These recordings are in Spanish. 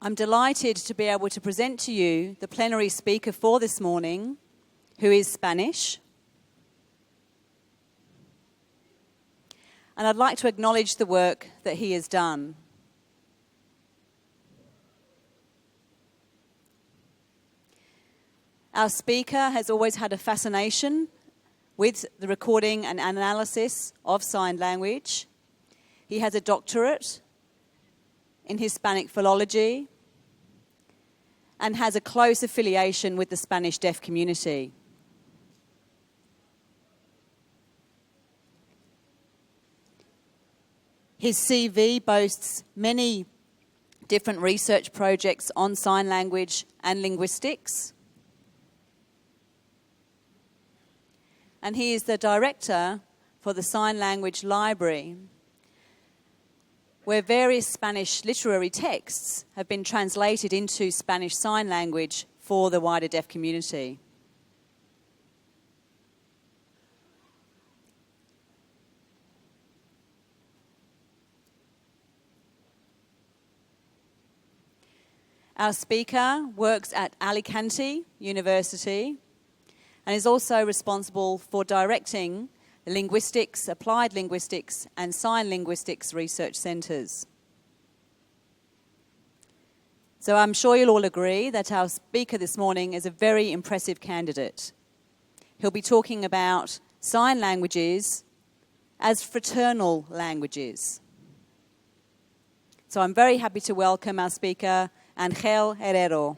I'm delighted to be able to present to you the plenary speaker for this morning, who is Spanish. And I'd like to acknowledge the work that he has done. Our speaker has always had a fascination with the recording and analysis of sign language. He has a doctorate in Hispanic philology and has a close affiliation with the Spanish deaf community. His CV boasts many different research projects on sign language and linguistics. And he is the director for the Sign Language Library, where various Spanish literary texts have been translated into Spanish Sign Language for the wider deaf community. Our speaker works at Alicante University and is also responsible for directing the Linguistics, Applied Linguistics and Sign Linguistics research centres. So I'm sure you'll all agree that our speaker this morning is a very impressive candidate. He'll be talking about sign languages as fraternal languages. So I'm very happy to welcome our speaker, Ángel Herrero.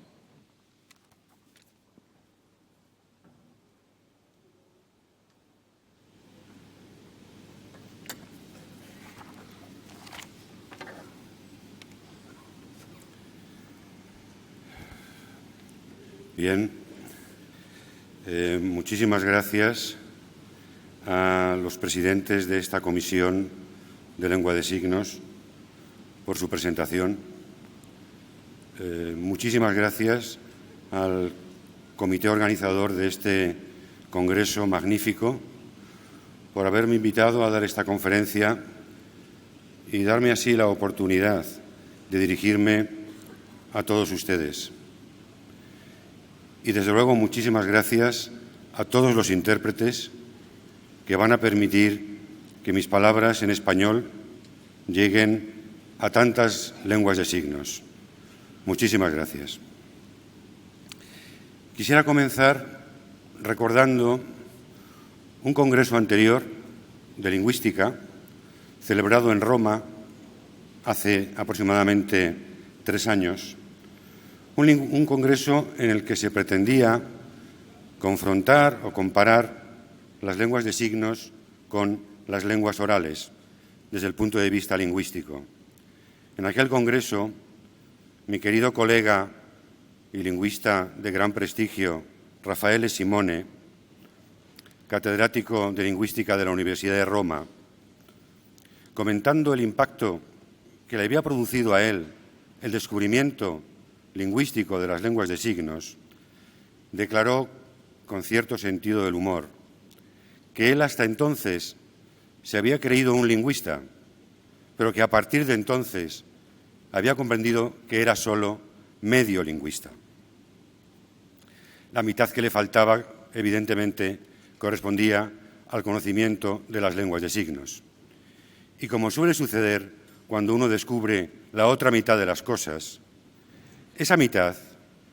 Bien, muchísimas gracias a los presidentes de esta Comisión de Lengua de Signos por su presentación. Muchísimas gracias al comité organizador de este congreso magnífico por haberme invitado a dar esta conferencia y darme así la oportunidad de dirigirme a todos ustedes. Y desde luego muchísimas gracias a todos los intérpretes que van a permitir que mis palabras en español lleguen a tantas lenguas de signos. Muchísimas gracias. Quisiera comenzar recordando un congreso anterior de lingüística celebrado en Roma hace aproximadamente 3 años. Un congreso en el que se pretendía confrontar o comparar las lenguas de signos con las lenguas orales desde el punto de vista lingüístico. En aquel congreso, mi querido colega y lingüista de gran prestigio, Raffaele Simone, catedrático de Lingüística de la Universidad de Roma, comentando el impacto que le había producido a él el descubrimiento lingüístico de las lenguas de signos, declaró con cierto sentido del humor que él hasta entonces se había creído un lingüista, pero que a partir de entonces había comprendido que era solo medio lingüista. La mitad que le faltaba, evidentemente, correspondía al conocimiento de las lenguas de signos. Y como suele suceder cuando uno descubre la otra mitad de las cosas, esa mitad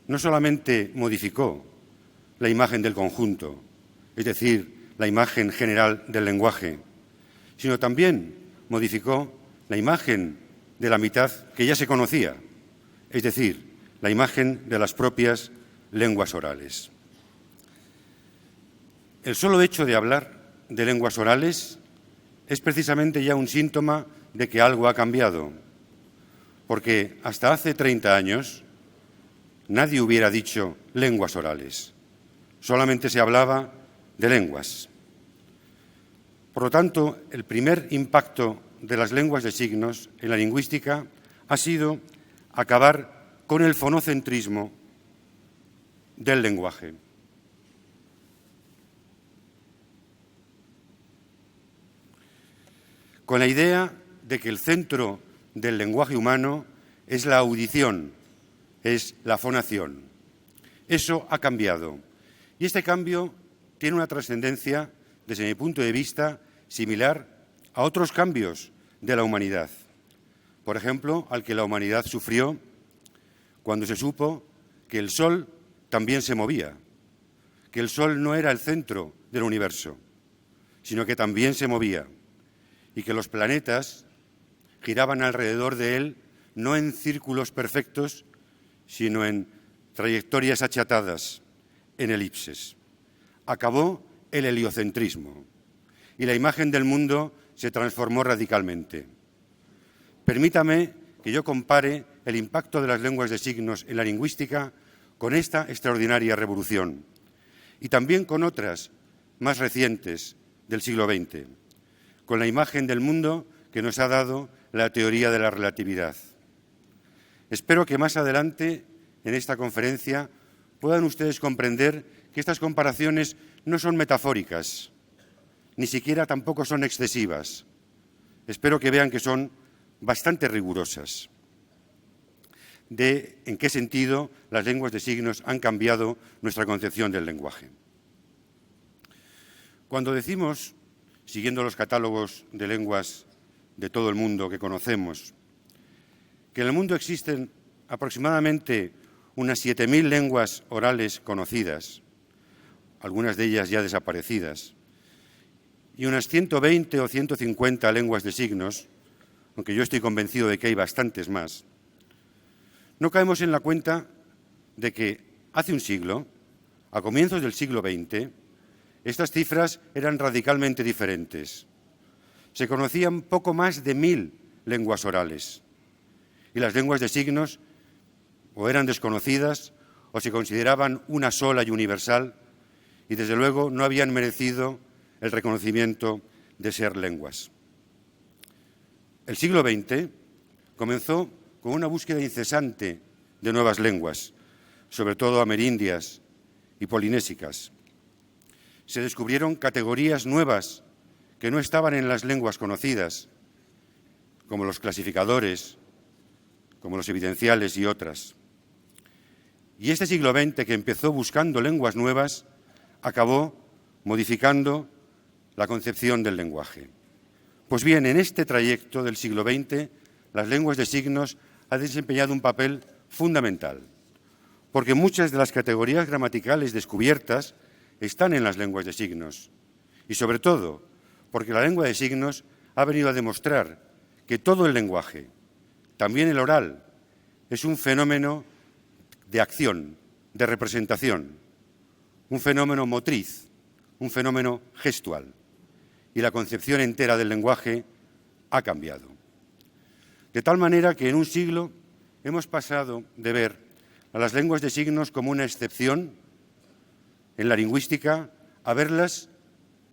no solamente modificó la imagen del conjunto, es decir, la imagen general del lenguaje, sino también modificó la imagen de la mitad que ya se conocía, es decir, la imagen de las propias lenguas orales. El solo hecho de hablar de lenguas orales es precisamente ya un síntoma de que algo ha cambiado, porque hasta hace 30 años nadie hubiera dicho lenguas orales, solamente se hablaba de lenguas. Por lo tanto, el primer impacto de las lenguas de signos en la lingüística ha sido acabar con el fonocentrismo del lenguaje. Con la idea de que el centro del lenguaje humano es la audición es la fonación. Eso ha cambiado. Y este cambio tiene una trascendencia, desde mi punto de vista, similar a otros cambios de la humanidad. Por ejemplo, al que la humanidad sufrió cuando se supo que el Sol también se movía, que el Sol no era el centro del universo, sino que también se movía, y que los planetas giraban alrededor de él no en círculos perfectos, sino en trayectorias achatadas, en elipses. Acabó el heliocentrismo y la imagen del mundo se transformó radicalmente. Permítame que yo compare el impacto de las lenguas de signos en la lingüística con esta extraordinaria revolución y también con otras más recientes del siglo XX, con la imagen del mundo que nos ha dado la teoría de la relatividad. Espero que más adelante, en esta conferencia, puedan ustedes comprender que estas comparaciones no son metafóricas, ni siquiera tampoco son excesivas. Espero que vean que son bastante rigurosas de en qué sentido las lenguas de signos han cambiado nuestra concepción del lenguaje. Cuando decimos, siguiendo los catálogos de lenguas de todo el mundo que conocemos, que en el mundo existen aproximadamente unas 7.000 lenguas orales conocidas, algunas de ellas ya desaparecidas, y unas 120 o 150 lenguas de signos, aunque yo estoy convencido de que hay bastantes más, no caemos en la cuenta de que hace un siglo, a comienzos del siglo XX, estas cifras eran radicalmente diferentes. Se conocían poco más de 1.000 lenguas orales y las lenguas de signos o eran desconocidas o se consideraban una sola y universal y, desde luego, no habían merecido el reconocimiento de ser lenguas. El siglo XX comenzó con una búsqueda incesante de nuevas lenguas, sobre todo amerindias y polinésicas. Se descubrieron categorías nuevas que no estaban en las lenguas conocidas, como los clasificadores, como los evidenciales y otras. Y este siglo XX, que empezó buscando lenguas nuevas, acabó modificando la concepción del lenguaje. Pues bien, en este trayecto del siglo XX, las lenguas de signos han desempeñado un papel fundamental, porque muchas de las categorías gramaticales descubiertas están en las lenguas de signos y, sobre todo, porque la lengua de signos ha venido a demostrar que todo el lenguaje, también el oral, es un fenómeno de acción, de representación, un fenómeno motriz, un fenómeno gestual, y la concepción entera del lenguaje ha cambiado. De tal manera que en un siglo hemos pasado de ver a las lenguas de signos como una excepción en la lingüística a verlas,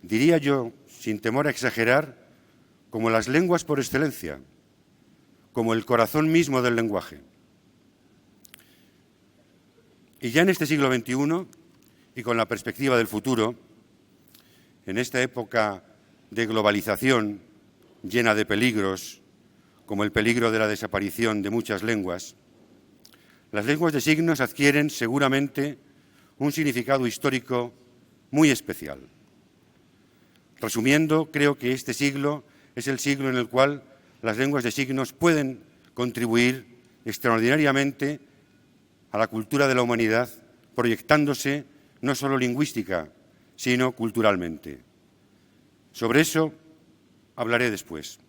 diría yo, sin temor a exagerar, como las lenguas por excelencia, como el corazón mismo del lenguaje. Y ya en este siglo XXI, y con la perspectiva del futuro, en esta época de globalización llena de peligros, como el peligro de la desaparición de muchas lenguas, las lenguas de signos adquieren seguramente un significado histórico muy especial. Resumiendo, creo que este siglo es el siglo en el cual las lenguas de signos pueden contribuir extraordinariamente a la cultura de la humanidad, proyectándose no solo lingüística, sino culturalmente. Sobre eso hablaré después.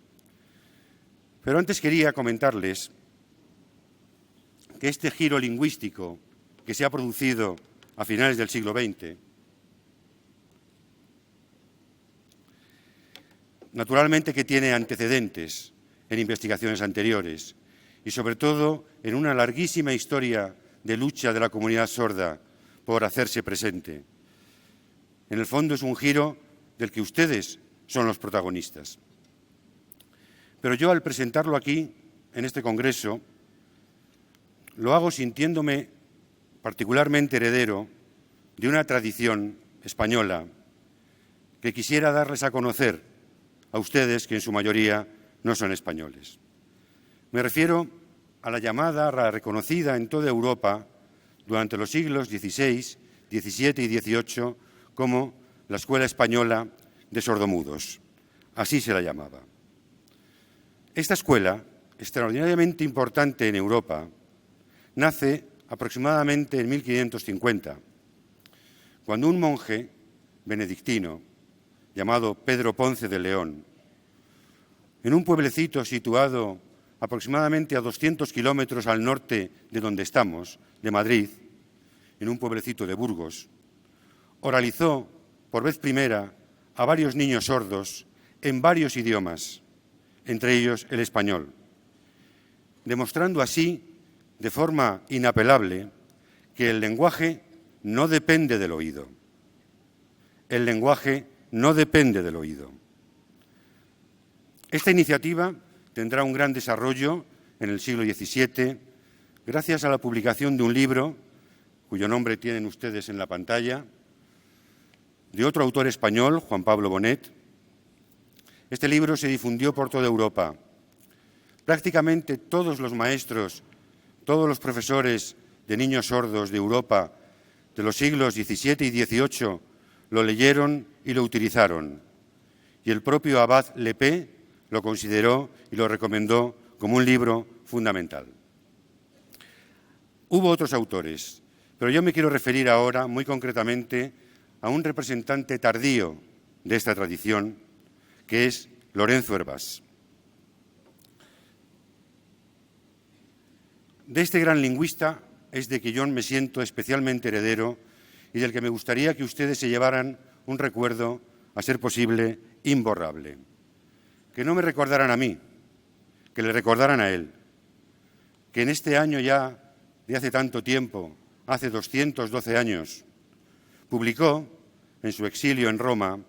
Pero antes quería comentarles que este giro lingüístico que se ha producido a finales del siglo XX, naturalmente que tiene antecedentes en investigaciones anteriores y, sobre todo, en una larguísima historia de lucha de la comunidad sorda por hacerse presente. En el fondo es un giro del que ustedes son los protagonistas. Pero yo, al presentarlo aquí, en este congreso, lo hago sintiéndome particularmente heredero de una tradición española que quisiera darles a conocer a ustedes, que en su mayoría no son españoles. Me refiero a la llamada, a la reconocida en toda Europa durante los siglos XVI, XVII y XVIII como la Escuela Española de Sordomudos. Así se la llamaba. Esta escuela, extraordinariamente importante en Europa, nace aproximadamente en 1550, cuando un monje benedictino llamado Pedro Ponce de León, en un pueblecito situado aproximadamente a 200 kilómetros al norte de donde estamos, de Madrid, en un pueblecito de Burgos, oralizó por vez primera a varios niños sordos en varios idiomas, entre ellos el español, demostrando así, de forma inapelable, que el lenguaje no depende del oído. El lenguaje no depende del oído. Esta iniciativa tendrá un gran desarrollo en el siglo XVII gracias a la publicación de un libro, cuyo nombre tienen ustedes en la pantalla, de otro autor español, Juan Pablo Bonet. Este libro se difundió por toda Europa. Prácticamente todos los maestros, todos los profesores de niños sordos de Europa de los siglos XVII y XVIII lo leyeron y lo utilizaron. Y el propio abad Lepé lo consideró y lo recomendó como un libro fundamental. Hubo otros autores, pero yo me quiero referir ahora muy concretamente a un representante tardío de esta tradición, que es Lorenzo Hervás. De este gran lingüista es de que yo me siento especialmente heredero y del que me gustaría que ustedes se llevaran un recuerdo, a ser posible, imborrable. Que no me recordaran a mí, que le recordaran a él, que en este año ya de hace tanto tiempo, hace 212 años, publicó en su exilio en Roma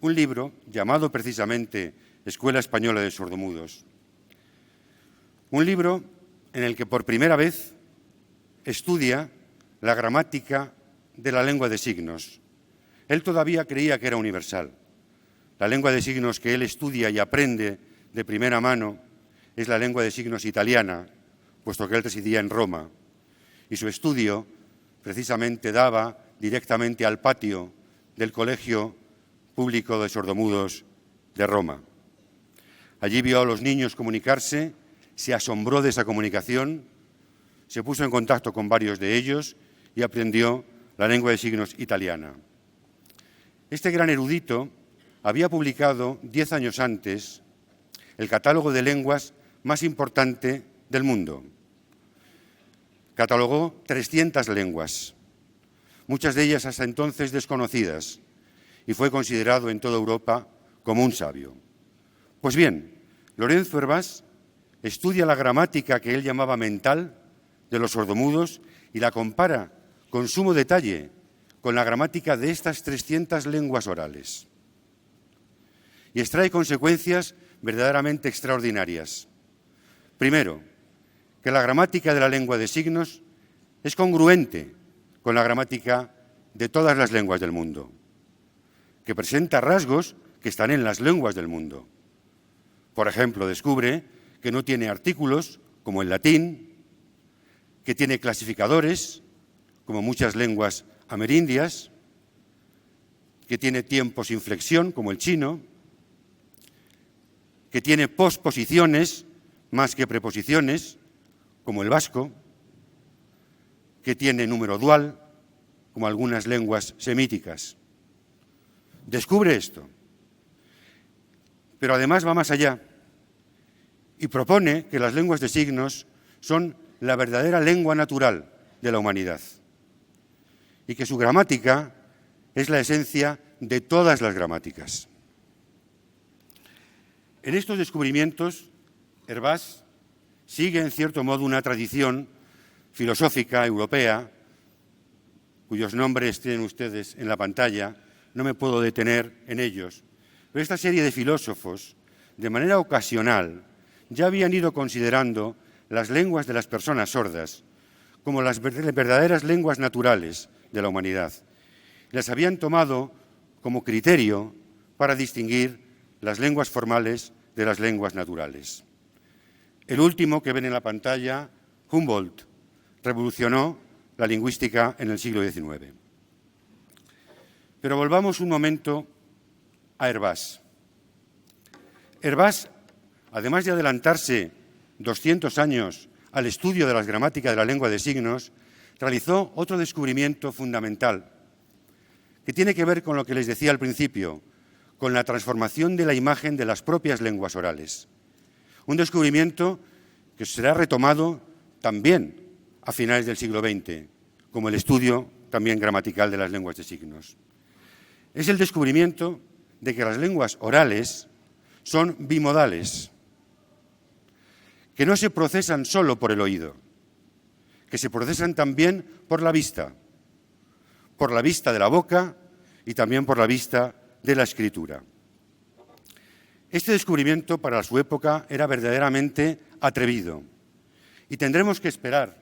un libro llamado precisamente Escuela Española de Sordomudos. Un libro en el que por primera vez estudia la gramática de la lengua de signos. Él todavía creía que era universal. La lengua de signos que él estudia y aprende de primera mano es la lengua de signos italiana, puesto que él residía en Roma. Y su estudio precisamente daba directamente al patio del Colegio Público de Sordomudos de Roma. Allí vio a los niños comunicarse, se asombró de esa comunicación, se puso en contacto con varios de ellos y aprendió la lengua de signos italiana. Este gran erudito había publicado 10 años antes el catálogo de lenguas más importante del mundo. Catalogó 300 lenguas, muchas de ellas hasta entonces desconocidas, y fue considerado en toda Europa como un sabio. Pues bien, Lorenzo Hervás estudia la gramática que él llamaba mental de los sordomudos y la compara con sumo detalle con la gramática de estas 300 lenguas orales. Y extrae consecuencias verdaderamente extraordinarias. Primero, que la gramática de la lengua de signos es congruente con la gramática de todas las lenguas del mundo, que presenta rasgos que están en las lenguas del mundo. Por ejemplo, descubre que no tiene artículos, como el latín, que tiene clasificadores, como muchas lenguas amerindias, que tiene tiempos sin flexión, como el chino, que tiene posposiciones más que preposiciones, como el vasco, que tiene número dual, como algunas lenguas semíticas. Descubre esto, pero además va más allá y propone que las lenguas de signos son la verdadera lengua natural de la humanidad y que su gramática es la esencia de todas las gramáticas. En estos descubrimientos, Hervás sigue en cierto modo una tradición filosófica europea, cuyos nombres tienen ustedes en la pantalla, no me puedo detener en ellos, pero esta serie de filósofos, de manera ocasional, ya habían ido considerando las lenguas de las personas sordas como las verdaderas lenguas naturales de la humanidad. Las habían tomado como criterio para distinguir las lenguas formales de las lenguas naturales. El último que ven en la pantalla, Humboldt, revolucionó la lingüística en el siglo XIX. Pero volvamos un momento a Hervás. Hervás, además de adelantarse 200 años al estudio de las gramáticas de la lengua de signos, realizó otro descubrimiento fundamental, que tiene que ver con lo que les decía al principio, con la transformación de la imagen de las propias lenguas orales. Un descubrimiento que será retomado también a finales del siglo XX, como el estudio también gramatical de las lenguas de signos. Es el descubrimiento de que las lenguas orales son bimodales, que no se procesan solo por el oído, que se procesan también por la vista de la boca y también por la vista de la escritura. Este descubrimiento para su época era verdaderamente atrevido y tendremos que esperar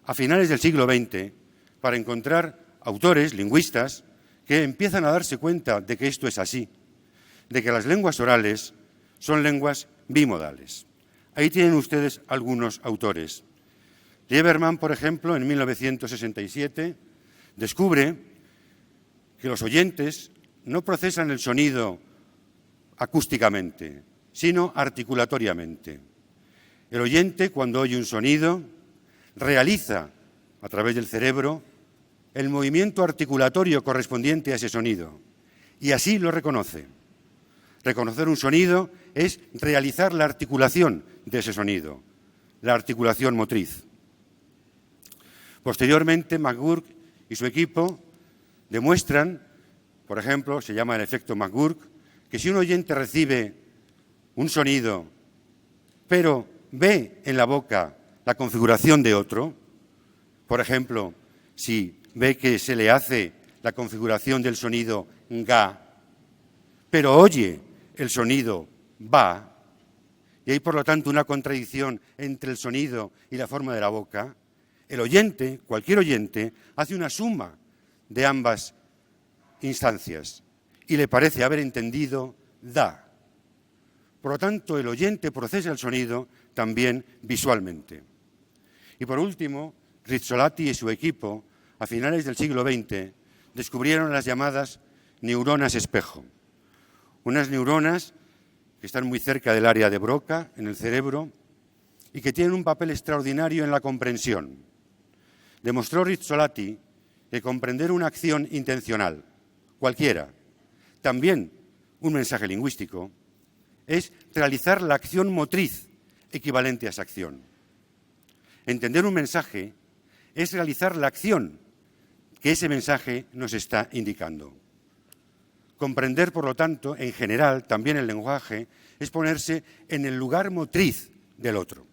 a finales del siglo XX para encontrar autores, lingüistas, que empiezan a darse cuenta de que esto es así, de que las lenguas orales son lenguas bimodales. Ahí tienen ustedes algunos autores. Lieberman, por ejemplo, en 1967, descubre que los oyentes no procesan el sonido acústicamente, sino articulatoriamente. El oyente, cuando oye un sonido, realiza a través del cerebro el movimiento articulatorio correspondiente a ese sonido y así lo reconoce. Reconocer un sonido es realizar la articulación de ese sonido, la articulación motriz. Posteriormente, McGurk y su equipo demuestran, por ejemplo, se llama el efecto McGurk, que si un oyente recibe un sonido, pero ve en la boca la configuración de otro, por ejemplo, si ve que se le hace la configuración del sonido ga, pero oye el sonido ba, y hay por lo tanto una contradicción entre el sonido y la forma de la boca, el oyente, cualquier oyente, hace una suma de ambas instancias y le parece haber entendido da. Por lo tanto, el oyente procesa el sonido también visualmente. Y por último, Rizzolatti y su equipo, a finales del siglo XX, descubrieron las llamadas neuronas espejo. Unas neuronas que están muy cerca del área de Broca, en el cerebro, y que tienen un papel extraordinario en la comprensión. Demostró Rizzolatti que comprender una acción intencional, cualquiera, también un mensaje lingüístico, es realizar la acción motriz equivalente a esa acción. Entender un mensaje es realizar la acción que ese mensaje nos está indicando. Comprender, por lo tanto, en general, también el lenguaje, es ponerse en el lugar motriz del otro.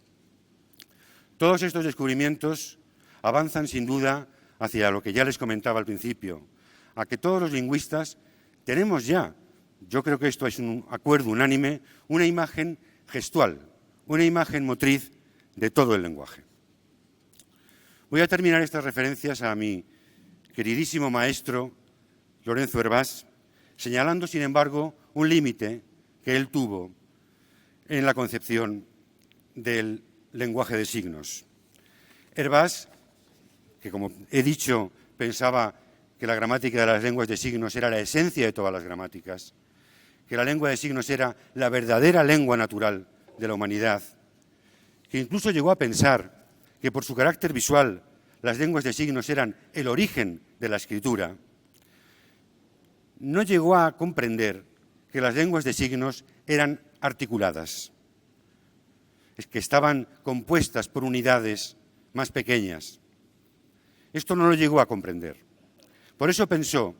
Todos estos descubrimientos avanzan, sin duda, hacia lo que ya les comentaba al principio, a que todos los lingüistas tenemos ya, yo creo que esto es un acuerdo unánime, una imagen gestual, una imagen motriz de todo el lenguaje. Voy a terminar estas referencias a mi queridísimo maestro Lorenzo Hervás, señalando, sin embargo, un límite que él tuvo en la concepción del lenguaje de signos. Hervás, que como he dicho, pensaba que la gramática de las lenguas de signos era la esencia de todas las gramáticas, que la lengua de signos era la verdadera lengua natural de la humanidad, que incluso llegó a pensar que por su carácter visual las lenguas de signos eran el origen de la escritura, no llegó a comprender que las lenguas de signos eran articuladas, que estaban compuestas por unidades más pequeñas. Esto no lo llegó a comprender. Por eso pensó,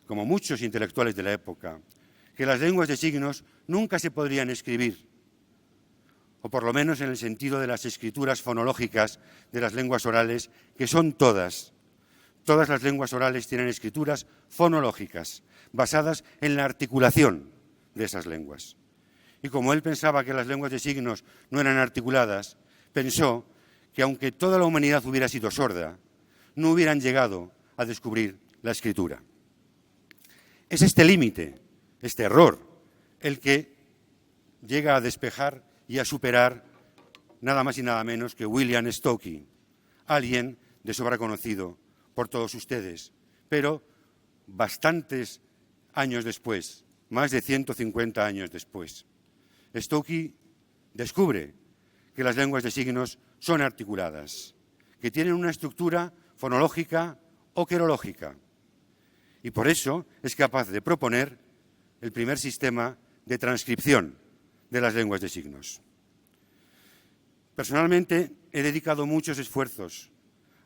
como muchos intelectuales de la época, que las lenguas de signos nunca se podrían escribir, o por lo menos en el sentido de las escrituras fonológicas de las lenguas orales, que son todas. Todas las lenguas orales tienen escrituras fonológicas, basadas en la articulación de esas lenguas. Y como él pensaba que las lenguas de signos no eran articuladas, pensó que aunque toda la humanidad hubiera sido sorda, no hubieran llegado a descubrir la escritura. Es este límite, este error, el que llega a despejar y a superar nada más y nada menos que William Stokes, alguien de sobra conocido por todos ustedes, pero bastantes años después, más de 150 años después. Stokes descubre que las lenguas de signos son articuladas, que tienen una estructura fonológica o querológica, y por eso es capaz de proponer el primer sistema de transcripción de las lenguas de signos. Personalmente, he dedicado muchos esfuerzos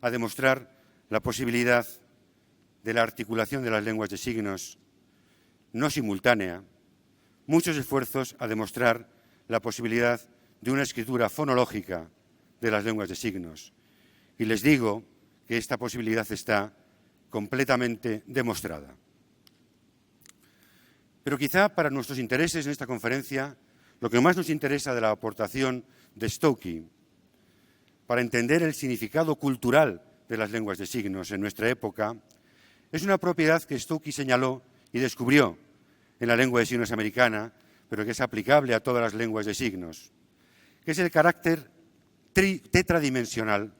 a demostrar la posibilidad de la articulación de las lenguas de signos no simultánea, muchos esfuerzos a demostrar la posibilidad de una escritura fonológica de las lenguas de signos. Y les digo que esta posibilidad está completamente demostrada. Pero quizá para nuestros intereses en esta conferencia, lo que más nos interesa de la aportación de Stokes para entender el significado cultural de las lenguas de signos en nuestra época es una propiedad que Stokes señaló y descubrió en la lengua de signos americana, pero que es aplicable a todas las lenguas de signos, que es el carácter tetradimensional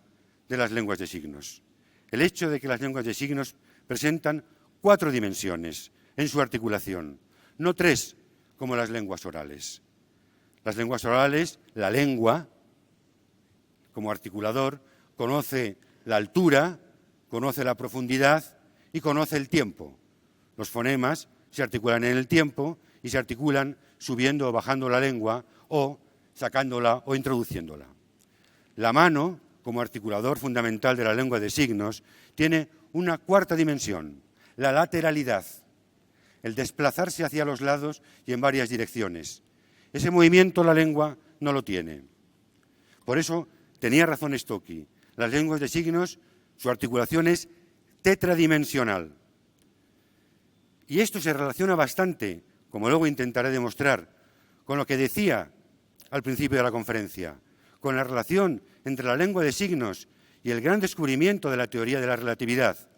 de las lenguas de signos. El hecho de que las lenguas de signos presentan 4 dimensiones en su articulación, no 3 como las lenguas orales. Las lenguas orales, la lengua, como articulador, conoce la altura, conoce la profundidad y conoce el tiempo. Los fonemas se articulan en el tiempo y se articulan subiendo o bajando la lengua o sacándola o introduciéndola. La mano, como articulador fundamental de la lengua de signos, tiene una 4ª dimensión, la lateralidad, el desplazarse hacia los lados y en varias direcciones. Ese movimiento la lengua no lo tiene. Por eso tenía razón Stokes. Las lenguas de signos, su articulación es tetradimensional. Y esto se relaciona bastante, como luego intentaré demostrar, con lo que decía al principio de la conferencia, con la relación entre la lengua de signos y el gran descubrimiento de la teoría de la relatividad,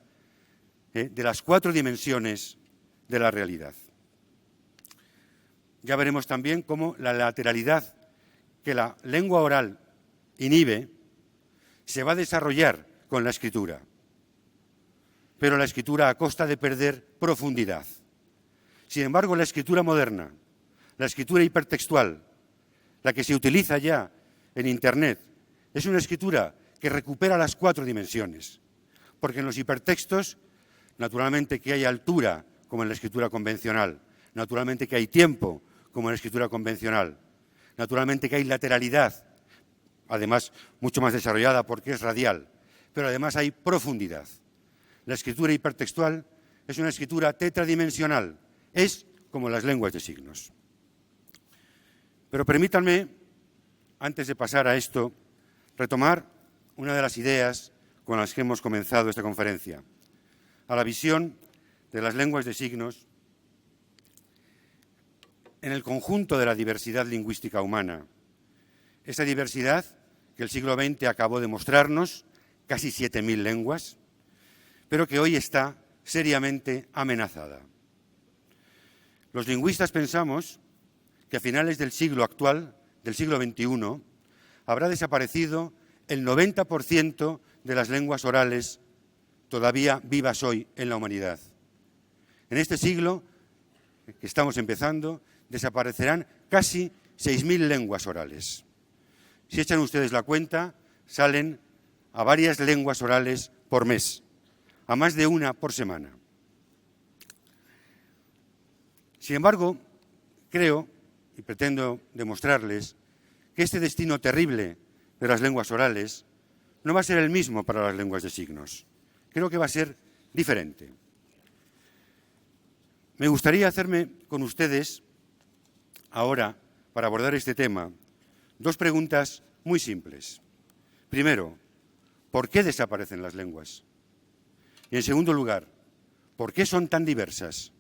de las 4 dimensiones de la realidad. Ya veremos también cómo la lateralidad que la lengua oral inhibe se va a desarrollar con la escritura, pero la escritura a costa de perder profundidad. Sin embargo, la escritura moderna, la escritura hipertextual, la que se utiliza ya en Internet, es una escritura que recupera las 4 dimensiones, porque en los hipertextos, naturalmente que hay altura, como en la escritura convencional, naturalmente que hay tiempo, como en la escritura convencional, naturalmente que hay lateralidad, además mucho más desarrollada porque es radial, pero además hay profundidad. La escritura hipertextual es una escritura tetradimensional, es como las lenguas de signos. Pero permítanme, antes de pasar a esto, retomar una de las ideas con las que hemos comenzado esta conferencia, a la visión de las lenguas de signos en el conjunto de la diversidad lingüística humana. Esa diversidad que el siglo XX acabó de mostrarnos, casi 7.000 lenguas, pero que hoy está seriamente amenazada. Los lingüistas pensamos que a finales del siglo actual, del siglo XXI, habrá desaparecido el 90% de las lenguas orales todavía vivas hoy en la humanidad. En este siglo que estamos empezando, desaparecerán casi 6.000 lenguas orales. Si echan ustedes la cuenta, salen a varias lenguas orales por mes, a más de una por semana. Sin embargo, creo y pretendo demostrarles que este destino terrible de las lenguas orales no va a ser el mismo para las lenguas de signos. Creo que va a ser diferente. Me gustaría hacerme con ustedes ahora, para abordar este tema, 2 preguntas muy simples. Primero, ¿por qué desaparecen las lenguas? Y en segundo lugar, ¿por qué son tan diversas?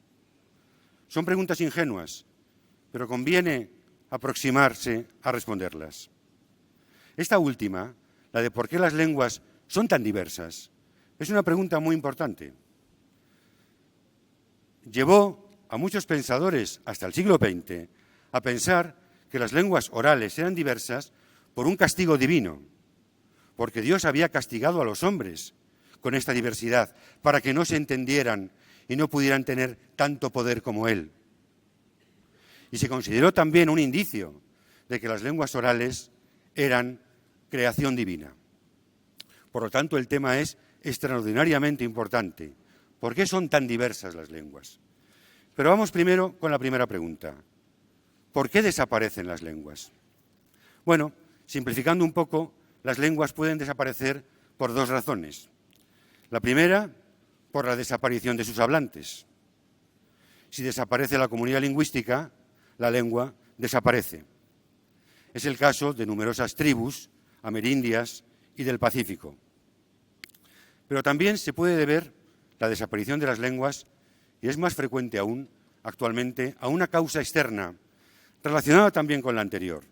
Son preguntas ingenuas, pero conviene aproximarse a responderlas. Esta última, la de por qué las lenguas son tan diversas, es una pregunta muy importante. Llevó a muchos pensadores hasta el siglo XX a pensar que las lenguas orales eran diversas por un castigo divino, porque Dios había castigado a los hombres con esta diversidad para que no se entendieran y no pudieran tener tanto poder como Él. Y se consideró también un indicio de que las lenguas orales eran creación divina. Por lo tanto, el tema es extraordinariamente importante. ¿Por qué son tan diversas las lenguas? Pero vamos primero con la primera pregunta. ¿Por qué desaparecen las lenguas? Bueno, simplificando un poco, las lenguas pueden desaparecer por dos razones. La primera, por la desaparición de sus hablantes. Si desaparece la comunidad lingüística, la lengua desaparece. Es el caso de numerosas tribus amerindias y del Pacífico. Pero también se puede deber la desaparición de las lenguas, y es más frecuente aún actualmente, a una causa externa, relacionada también con la anterior.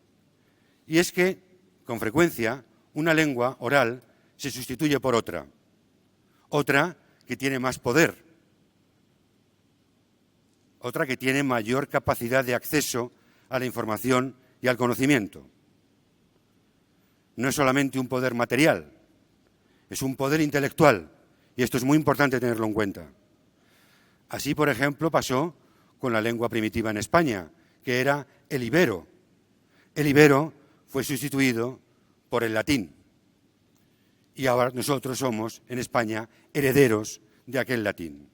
Y es que, con frecuencia, una lengua oral se sustituye por otra que tiene más poder, otra que tiene mayor capacidad de acceso a la información y al conocimiento. No es solamente un poder material, es un poder intelectual, y esto es muy importante tenerlo en cuenta. Así, por ejemplo, pasó con la lengua primitiva en España, que era el ibero. El ibero fue sustituido por el latín. Y ahora nosotros somos, en España, herederos de aquel latín.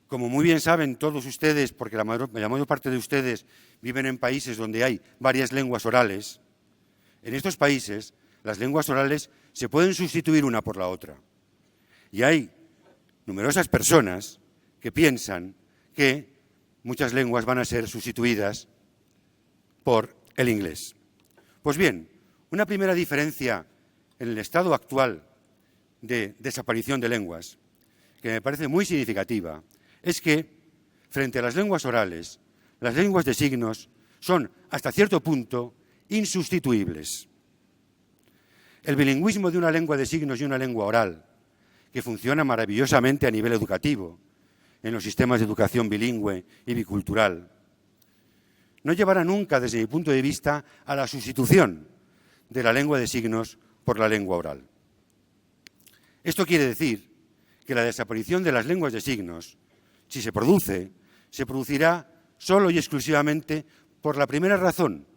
Como muy bien saben todos ustedes, porque la mayor parte de ustedes viven en países donde hay varias lenguas orales, en estos países las lenguas orales se pueden sustituir una por la otra. Y hay numerosas personas que piensan que muchas lenguas van a ser sustituidas por el inglés. Pues bien, una primera diferencia en el estado actual de desaparición de lenguas, que me parece muy significativa, es que, frente a las lenguas orales, las lenguas de signos son, hasta cierto punto, insustituibles. El bilingüismo de una lengua de signos y una lengua oral, que funciona maravillosamente a nivel educativo, en los sistemas de educación bilingüe y bicultural, no llevará nunca, desde mi punto de vista, a la sustitución de la lengua de signos por la lengua oral. Esto quiere decir que la desaparición de las lenguas de signos, si se produce, se producirá solo y exclusivamente por la primera razón,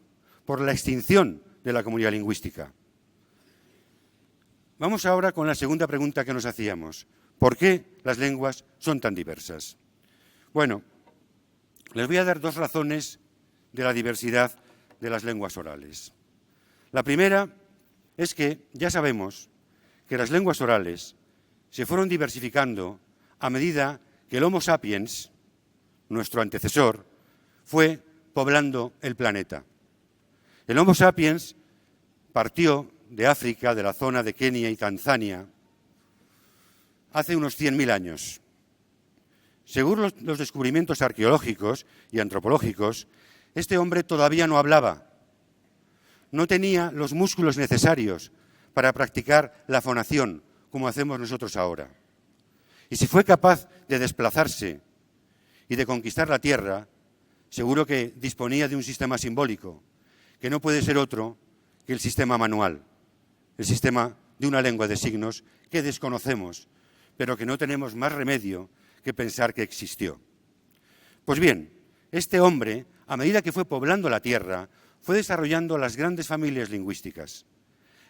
por la extinción de la comunidad lingüística. Vamos ahora con la segunda pregunta que nos hacíamos. ¿Por qué las lenguas son tan diversas? Bueno, les voy a dar dos razones de la diversidad de las lenguas orales. La primera es que ya sabemos que las lenguas orales se fueron diversificando a medida que el Homo sapiens, nuestro antecesor, fue poblando el planeta. El Homo sapiens partió de África, de la zona de Kenia y Tanzania, hace unos 100.000 años. Según los descubrimientos arqueológicos y antropológicos, este hombre todavía no hablaba, no tenía los músculos necesarios para practicar la fonación, como hacemos nosotros ahora. Y si fue capaz de desplazarse y de conquistar la tierra, seguro que disponía de un sistema simbólico, que no puede ser otro que el sistema manual, el sistema de una lengua de signos que desconocemos, pero que no tenemos más remedio que pensar que existió. Pues bien, este hombre, a medida que fue poblando la tierra, fue desarrollando las grandes familias lingüísticas.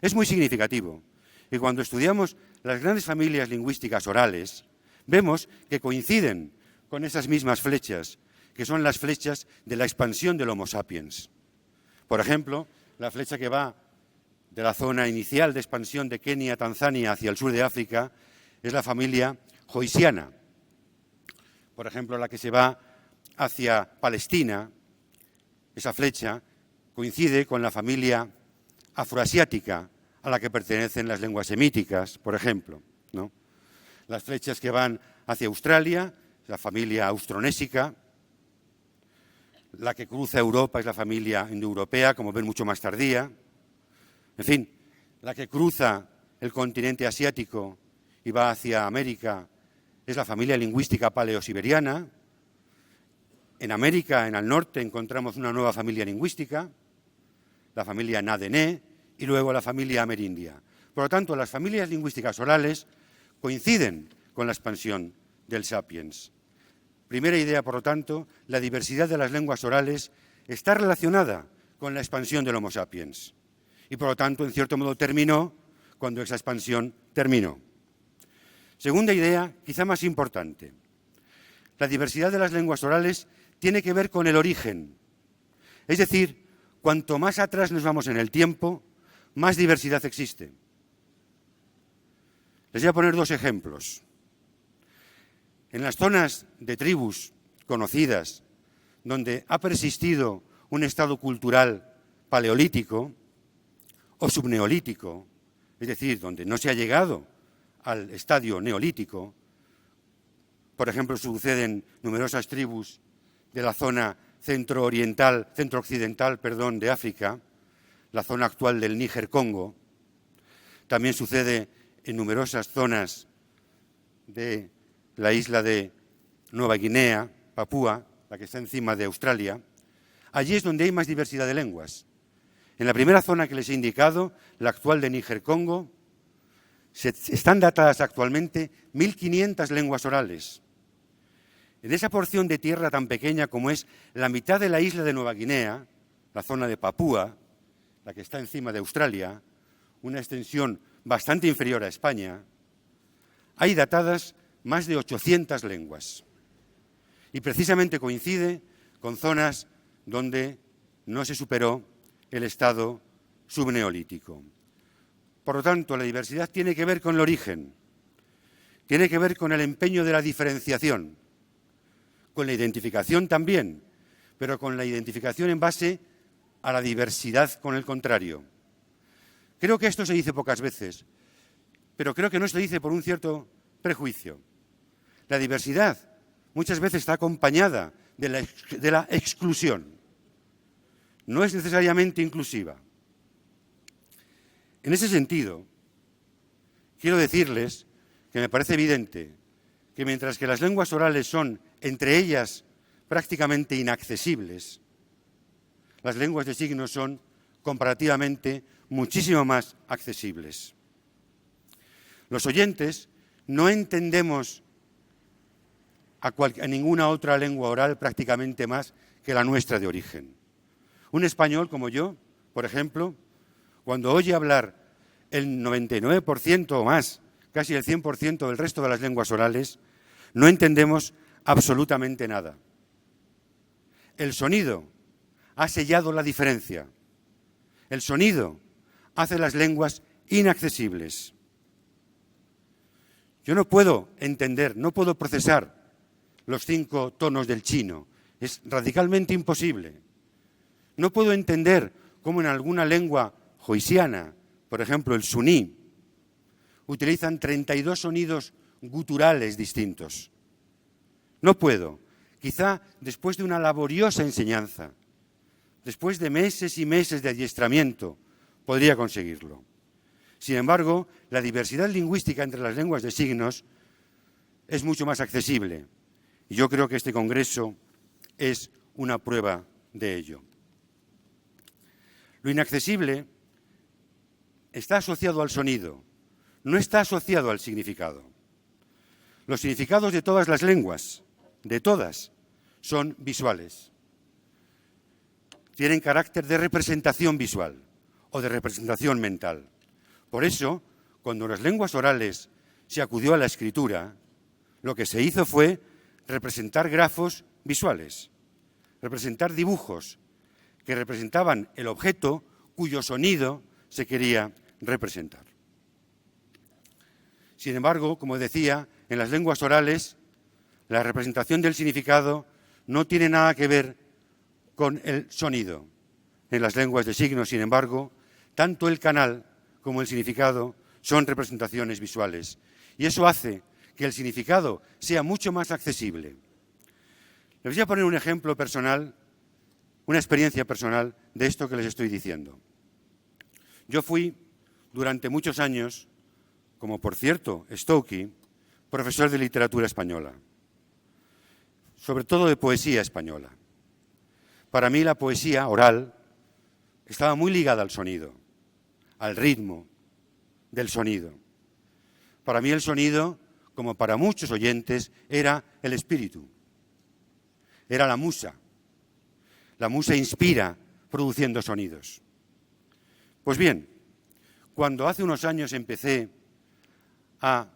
Es muy significativo, y cuando estudiamos las grandes familias lingüísticas orales, vemos que coinciden con esas mismas flechas, que son las flechas de la expansión del Homo sapiens. Por ejemplo, la flecha que va de la zona inicial de expansión de Kenia, Tanzania, hacia el sur de África, es la familia joysiana. Por ejemplo, la que se va hacia Palestina, esa flecha coincide con la familia afroasiática, a la que pertenecen las lenguas semíticas, por ejemplo, ¿no? Las flechas que van hacia Australia, la familia austronésica. La que cruza Europa es la familia indoeuropea, como ven, mucho más tardía. En fin, la que cruza el continente asiático y va hacia América es la familia lingüística paleosiberiana. En América, en el norte, encontramos una nueva familia lingüística. la familia Nadené y luego la familia amerindia. Por lo tanto, las familias lingüísticas orales coinciden con la expansión del sapiens. Primera idea, por lo tanto, la diversidad de las lenguas orales está relacionada con la expansión del Homo sapiens y, por lo tanto, en cierto modo terminó cuando esa expansión terminó. Segunda idea, quizá más importante. La diversidad de las lenguas orales tiene que ver con el origen. Es decir, cuanto más atrás nos vamos en el tiempo, más diversidad existe. Les voy a poner dos ejemplos. En las zonas de tribus conocidas, donde ha persistido un estado cultural paleolítico o subneolítico, es decir, donde no se ha llegado al estadio neolítico, por ejemplo, suceden numerosas tribus de la zona centro-occidental de África, la zona actual del Níger-Congo. También sucede en numerosas zonas de la isla de Nueva Guinea, Papúa, la que está encima de Australia. Allí es donde hay más diversidad de lenguas. En la primera zona que les he indicado, la actual de Níger-Congo, están datadas actualmente 1.500 lenguas orales. En esa porción de tierra tan pequeña como es la mitad de la isla de Nueva Guinea, la zona de Papúa, la que está encima de Australia, una extensión bastante inferior a España, hay datadas más de 800 lenguas. Y precisamente coincide con zonas donde no se superó el estado subneolítico. Por lo tanto, la diversidad tiene que ver con el origen, tiene que ver con el empeño de la diferenciación, con la identificación también, pero con la identificación en base a la diversidad con el contrario. Creo que esto se dice pocas veces, pero creo que no se dice por un cierto prejuicio. La diversidad muchas veces está acompañada de la exclusión. No es necesariamente inclusiva. En ese sentido, quiero decirles que me parece evidente que mientras que las lenguas orales son, entre ellas, prácticamente inaccesibles, las lenguas de signos son comparativamente muchísimo más accesibles. Los oyentes no entendemos a ninguna otra lengua oral prácticamente más que la nuestra de origen. Un español como yo, por ejemplo, cuando oye hablar el 99% o más, casi el 100% del resto de las lenguas orales, no entendemos absolutamente nada. El sonido ha sellado la diferencia. El sonido hace las lenguas inaccesibles. Yo no puedo entender, no puedo procesar los 5 tonos del chino. Es radicalmente imposible. No puedo entender cómo en alguna lengua joysiana, por ejemplo el suní, utilizan 32 sonidos guturales distintos. No puedo. Quizá después de una laboriosa enseñanza, después de meses y meses de adiestramiento, podría conseguirlo. Sin embargo, la diversidad lingüística entre las lenguas de signos es mucho más accesible. Y yo creo que este congreso es una prueba de ello. Lo inaccesible está asociado al sonido, no está asociado al significado. Los significados de todas las lenguas, de todas, son visuales. Tienen carácter de representación visual o de representación mental. Por eso, cuando en las lenguas orales se acudió a la escritura, lo que se hizo fue representar grafos visuales, representar dibujos que representaban el objeto cuyo sonido se quería representar. Sin embargo, como decía, en las lenguas orales la representación del significado no tiene nada que ver con el sonido. En las lenguas de signos, sin embargo, tanto el canal como el significado son representaciones visuales. Y eso hace que el significado sea mucho más accesible. Les voy a poner un ejemplo personal, una experiencia personal de esto que les estoy diciendo. Yo fui durante muchos años, como por cierto Stokey, profesor de literatura española, sobre todo de poesía española. Para mí la poesía oral, estaba muy ligada al sonido, al ritmo del sonido. Para mí el sonido, como para muchos oyentes, era el espíritu, era la musa. La musa inspira produciendo sonidos. Pues bien, cuando hace unos años empecé a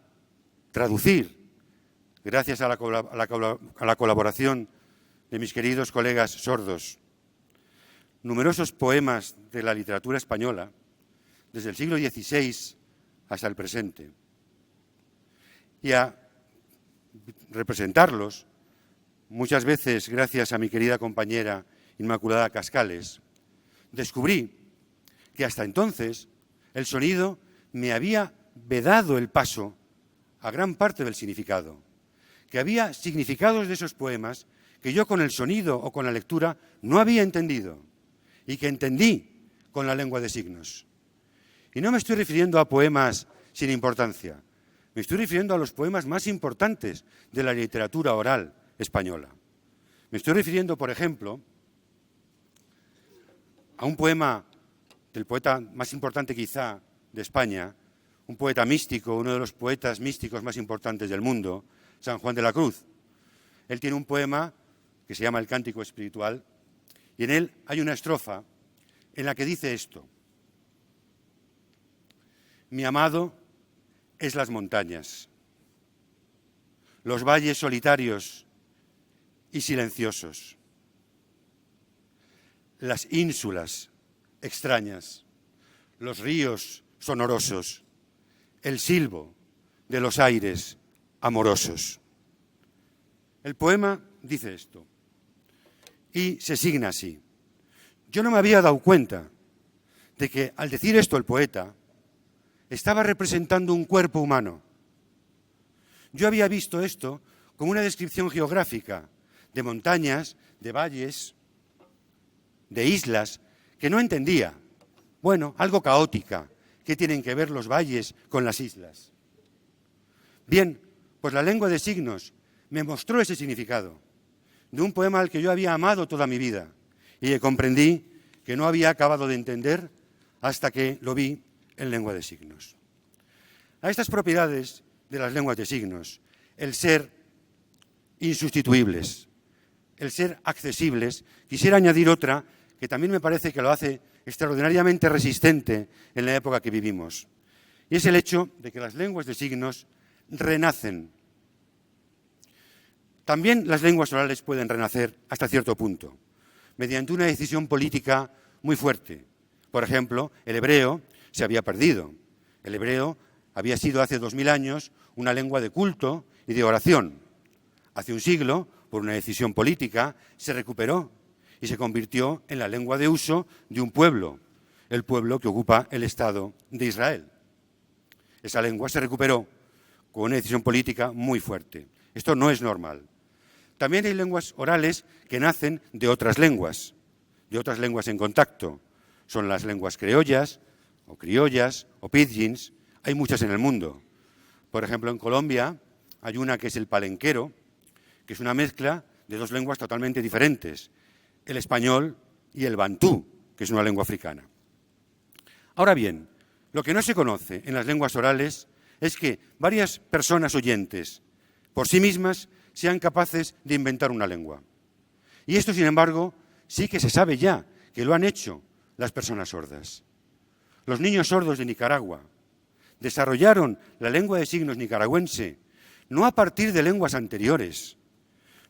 traducir, gracias a la colaboración de mis queridos colegas sordos, numerosos poemas de la literatura española, desde el siglo XVI hasta el presente, y a representarlos, muchas veces gracias a mi querida compañera Inmaculada Cascales, descubrí que hasta entonces el sonido me había vedado el paso a gran parte del significado, que había significados de esos poemas que yo con el sonido o con la lectura no había entendido y que entendí con la lengua de signos. Y no me estoy refiriendo a poemas sin importancia, me estoy refiriendo a los poemas más importantes de la literatura oral española. Me estoy refiriendo, por ejemplo, a un poema del poeta más importante quizá de España, un poeta místico, uno de los poetas místicos más importantes del mundo, San Juan de la Cruz. Él tiene un poema que se llama El Cántico Espiritual y en él hay una estrofa en la que dice esto: mi amado es las montañas, los valles solitarios y silenciosos, las ínsulas extrañas, los ríos sonorosos, el silbo de los aires amorosos. El poema dice esto y se signa así. Yo no me había dado cuenta de que al decir esto el poeta estaba representando un cuerpo humano. Yo había visto esto como una descripción geográfica de montañas, de valles, de islas, que no entendía. Bueno, algo caótica. ¿Qué tienen que ver los valles con las islas? Bien, pues la lengua de signos me mostró ese significado de un poema al que yo había amado toda mi vida y que comprendí que no había acabado de entender hasta que lo vi en lengua de signos. A estas propiedades de las lenguas de signos, el ser insustituibles, el ser accesibles, quisiera añadir otra que también me parece que lo hace extraordinariamente resistente en la época que vivimos, y es el hecho de que las lenguas de signos renacen. También las lenguas orales pueden renacer hasta cierto punto, mediante una decisión política muy fuerte. Por ejemplo, el hebreo se había perdido. El hebreo había sido hace 2000 años una lengua de culto y de oración. Hace un siglo, por una decisión política, se recuperó y se convirtió en la lengua de uso de un pueblo, el pueblo que ocupa el Estado de Israel. Esa lengua se recuperó con una decisión política muy fuerte. Esto no es normal. También hay lenguas orales que nacen de otras lenguas en contacto. Son las lenguas criollas o pidgins. Hay muchas en el mundo. Por ejemplo, en Colombia hay una que es el palenquero, que es una mezcla de dos lenguas totalmente diferentes, el español y el bantú, que es una lengua africana. Ahora bien, lo que no se conoce en las lenguas orales es que varias personas oyentes, por sí mismas, sean capaces de inventar una lengua. Y esto, sin embargo, sí que se sabe ya que lo han hecho las personas sordas. Los niños sordos de Nicaragua desarrollaron la lengua de signos nicaragüense no a partir de lenguas anteriores,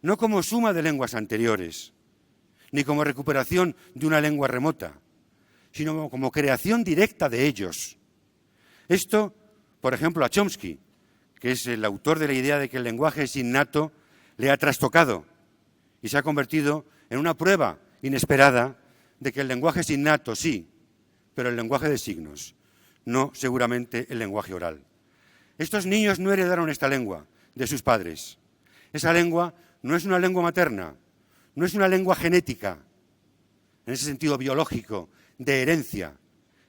no como suma de lenguas anteriores, ni como recuperación de una lengua remota, sino como creación directa de ellos. Esto, por ejemplo, a Chomsky, que es el autor de la idea de que el lenguaje es innato, le ha trastocado y se ha convertido en una prueba inesperada de que el lenguaje es innato, sí, pero el lenguaje de signos, no seguramente el lenguaje oral. Estos niños no heredaron esta lengua de sus padres. Esa lengua no es una lengua materna, no es una lengua genética, en ese sentido biológico, de herencia,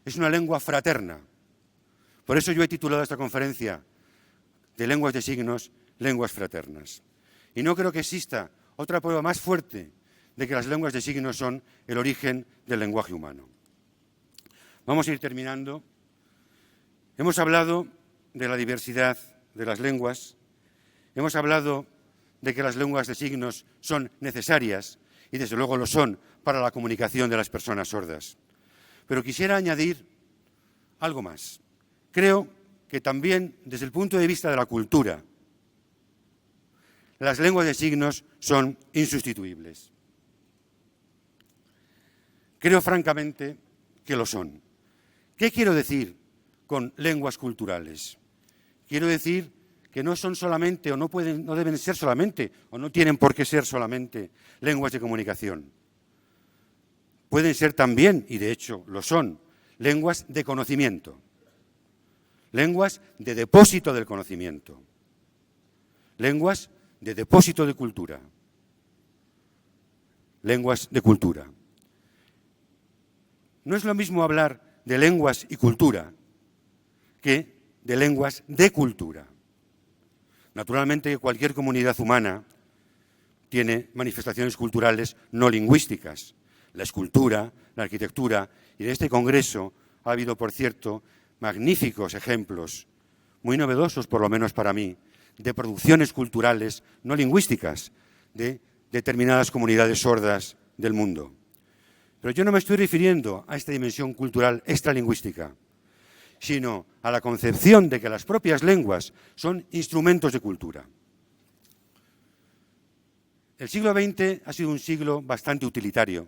es una lengua fraterna. Por eso yo he titulado esta conferencia de lenguas de signos, lenguas fraternas. Y no creo que exista otra prueba más fuerte de que las lenguas de signos son el origen del lenguaje humano. Vamos a ir terminando. Hemos hablado de la diversidad de las lenguas, hemos hablado de que las lenguas de signos son necesarias y desde luego lo son para la comunicación de las personas sordas. Pero quisiera añadir algo más. Creo que también desde el punto de vista de la cultura, las lenguas de signos son insustituibles. Creo francamente que lo son. ¿Qué quiero decir con lenguas culturales? Quiero decir que no son solamente, o no deben ser solamente, o no tienen por qué ser solamente lenguas de comunicación. Pueden ser también, y de hecho lo son, lenguas de conocimiento, lenguas de depósito del conocimiento, lenguas de depósito de cultura, lenguas de cultura. No es lo mismo hablar de lenguas y cultura que de lenguas de cultura. Naturalmente, cualquier comunidad humana tiene manifestaciones culturales no lingüísticas. La escultura, la arquitectura, y en este congreso ha habido, por cierto, magníficos ejemplos, muy novedosos por lo menos para mí, de producciones culturales no lingüísticas de determinadas comunidades sordas del mundo. Pero yo no me estoy refiriendo a esta dimensión cultural extralingüística, sino a la concepción de que las propias lenguas son instrumentos de cultura. El siglo XX ha sido un siglo bastante utilitario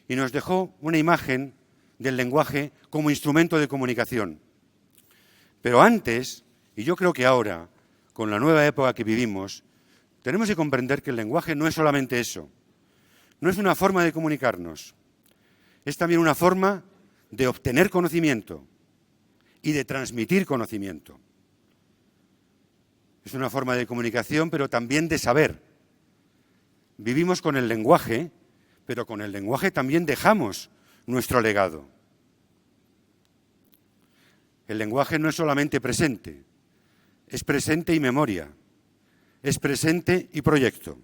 y nos dejó una imagen del lenguaje como instrumento de comunicación. Pero antes, y yo creo que ahora, con la nueva época que vivimos, tenemos que comprender que el lenguaje no es solamente eso, no es una forma de comunicarnos, es también una forma de obtener conocimiento y de transmitir conocimiento. Es una forma de comunicación, pero también de saber. Vivimos con el lenguaje, pero con el lenguaje también dejamos nuestro legado. El lenguaje no es solamente presente, es presente y memoria, es presente y proyecto.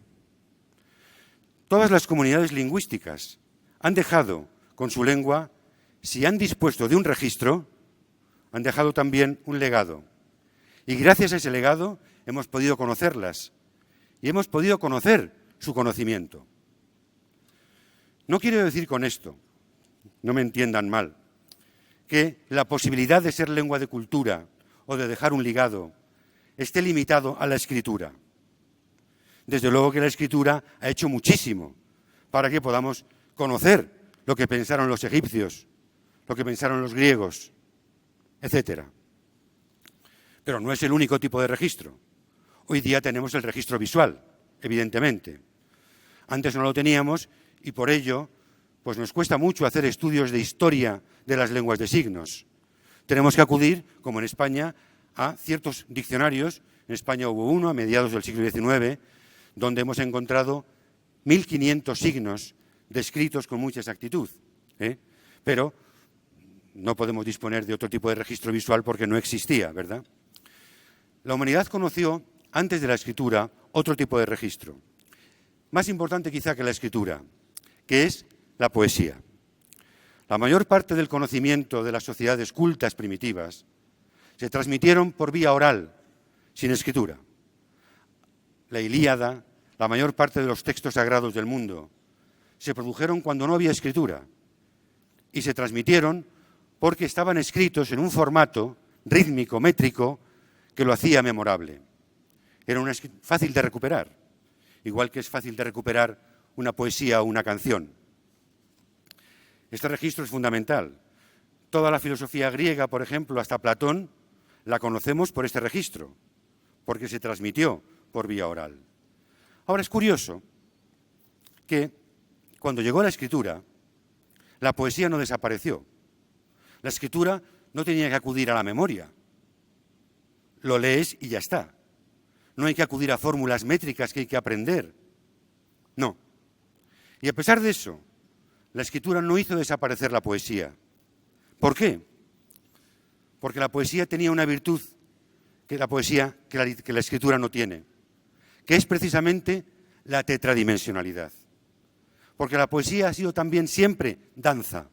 Todas las comunidades lingüísticas han dejado con su lengua, si han dispuesto de un registro, han dejado también un legado. Y gracias a ese legado hemos podido conocerlas y hemos podido conocer su conocimiento. No quiero decir con esto, no me entiendan mal, que la posibilidad de ser lengua de cultura o de dejar un legado esté limitado a la escritura. Desde luego que la escritura ha hecho muchísimo para que podamos conocer lo que pensaron los egipcios, lo que pensaron los griegos, etcétera. Pero no es el único tipo de registro. Hoy día tenemos el registro visual, evidentemente. Antes no lo teníamos y por ello pues nos cuesta mucho hacer estudios de historia de las lenguas de signos. Tenemos que acudir, como en España, a ciertos diccionarios. En España hubo uno a mediados del siglo XIX, donde hemos encontrado 1.500 signos descritos con mucha exactitud, pero no podemos disponer de otro tipo de registro visual porque no existía, ¿verdad? La humanidad conoció, antes de la escritura, otro tipo de registro, más importante quizá que la escritura, que es la poesía. La mayor parte del conocimiento de las sociedades cultas primitivas se transmitieron por vía oral, sin escritura. La Ilíada, la mayor parte de los textos sagrados del mundo, se produjeron cuando no había escritura y se transmitieron porque estaban escritos en un formato rítmico, métrico, que lo hacía memorable. Era fácil de recuperar, igual que es fácil de recuperar una poesía o una canción. Este registro es fundamental. Toda la filosofía griega, por ejemplo, hasta Platón, la conocemos por este registro, porque se transmitió por vía oral. Ahora es curioso que cuando llegó la escritura, la poesía no desapareció. La escritura no tenía que acudir a la memoria. Lo lees y ya está. No hay que acudir a fórmulas métricas que hay que aprender. No. Y a pesar de eso, la escritura no hizo desaparecer la poesía. ¿Por qué? Porque la poesía tenía una virtud que la escritura no tiene, que es precisamente la tetradimensionalidad. Porque la poesía ha sido también siempre danza.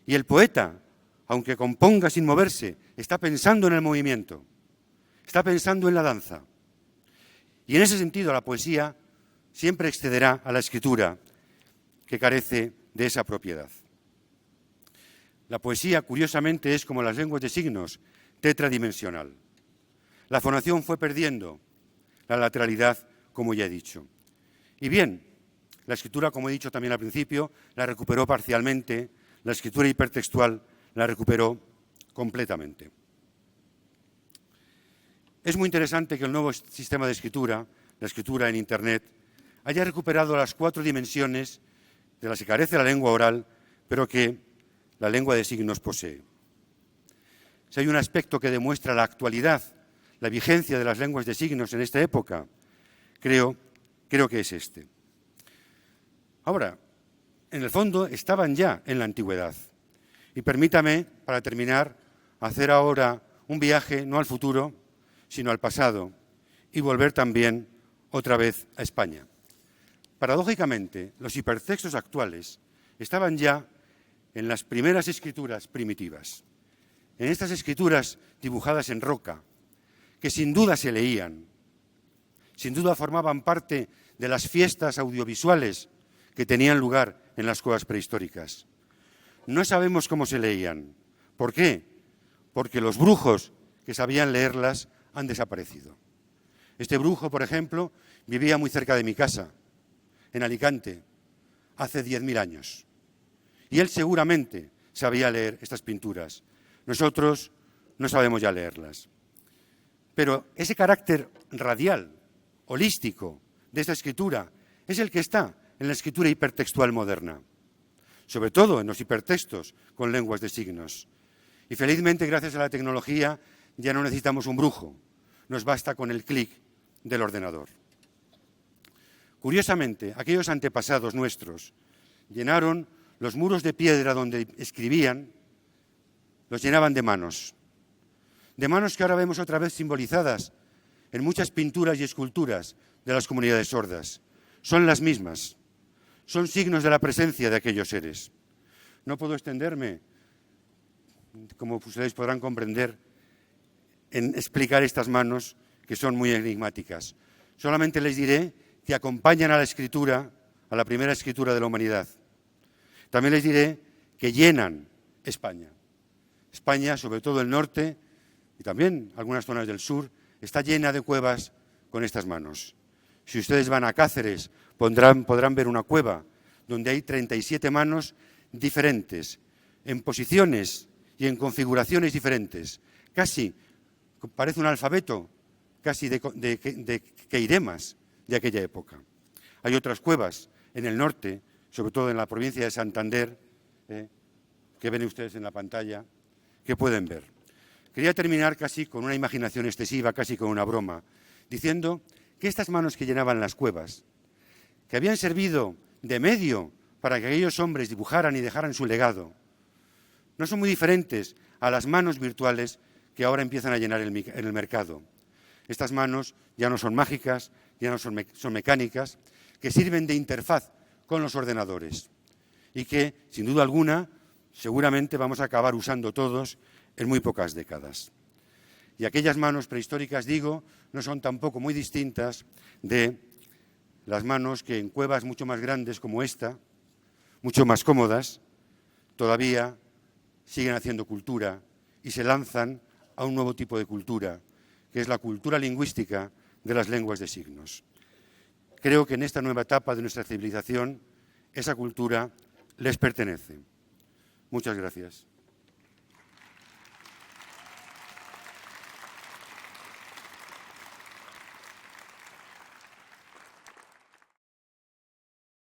Y el poeta, aunque componga sin moverse, está pensando en el movimiento, está pensando en la danza. Y en ese sentido la poesía siempre excederá a la escritura, que carece de esa propiedad. La poesía, curiosamente, es como las lenguas de signos, tetradimensional. La fonación fue perdiendo la lateralidad, como ya he dicho. Y bien, la escritura, como he dicho también al principio, la recuperó parcialmente, la escritura hipertextual la recuperó completamente. Es muy interesante que el nuevo sistema de escritura, la escritura en Internet, haya recuperado las 4 dimensiones de las que carece la lengua oral, pero que la lengua de signos posee. Si hay un aspecto que demuestra la actualidad, la vigencia de las lenguas de signos en esta época, creo que es este. Ahora, en el fondo estaban ya en la antigüedad. Y permítame, para terminar, hacer ahora un viaje no al futuro, sino al pasado, y volver también otra vez a España. Paradójicamente, los hipertextos actuales estaban ya en las primeras escrituras primitivas, en estas escrituras dibujadas en roca, que sin duda se leían, sin duda formaban parte de las fiestas audiovisuales que tenían lugar en las cuevas prehistóricas. No sabemos cómo se leían. ¿Por qué? Porque los brujos que sabían leerlas han desaparecido. Este brujo, por ejemplo, vivía muy cerca de mi casa, en Alicante, hace 10.000 años. Y él seguramente sabía leer estas pinturas. Nosotros no sabemos ya leerlas. Pero ese carácter radial, holístico, de esta escritura es el que está en la escritura hipertextual moderna, sobre todo en los hipertextos con lenguas de signos. Y felizmente, gracias a la tecnología, ya no necesitamos un brujo, nos basta con el clic del ordenador. Curiosamente, aquellos antepasados nuestros llenaron los muros de piedra donde escribían, los llenaban de manos que ahora vemos otra vez simbolizadas en muchas pinturas y esculturas de las comunidades sordas. Son las mismas, son signos de la presencia de aquellos seres. No puedo extenderme, como ustedes podrán comprender, en explicar estas manos que son muy enigmáticas. Solamente les diré que acompañan a la escritura, a la primera escritura de la humanidad. También les diré que llenan España. España, sobre todo el norte y también algunas zonas del sur, está llena de cuevas con estas manos. Si ustedes van a Cáceres, podrán ver una cueva donde hay 37 manos diferentes, en posiciones y en configuraciones diferentes. Casi parece un alfabeto, casi de queiremas de aquella época. Hay otras cuevas en el norte, sobre todo en la provincia de Santander, que ven ustedes en la pantalla, que pueden ver. Quería terminar casi con una imaginación excesiva, casi con una broma, diciendo que estas manos que llenaban las cuevas, que habían servido de medio para que aquellos hombres dibujaran y dejaran su legado, no son muy diferentes a las manos virtuales que ahora empiezan a llenar en el mercado. Estas manos ya no son mágicas, ya no son mecánicas, que sirven de interfaz con los ordenadores y que, sin duda alguna, seguramente vamos a acabar usando todos en muy pocas décadas. Y aquellas manos prehistóricas, digo, no son tampoco muy distintas de las manos que en cuevas mucho más grandes como esta, mucho más cómodas, todavía siguen haciendo cultura y se lanzan a un nuevo tipo de cultura, que es la cultura lingüística de las lenguas de signos. Creo que en esta nueva etapa de nuestra civilización esa cultura les pertenece. Muchas gracias.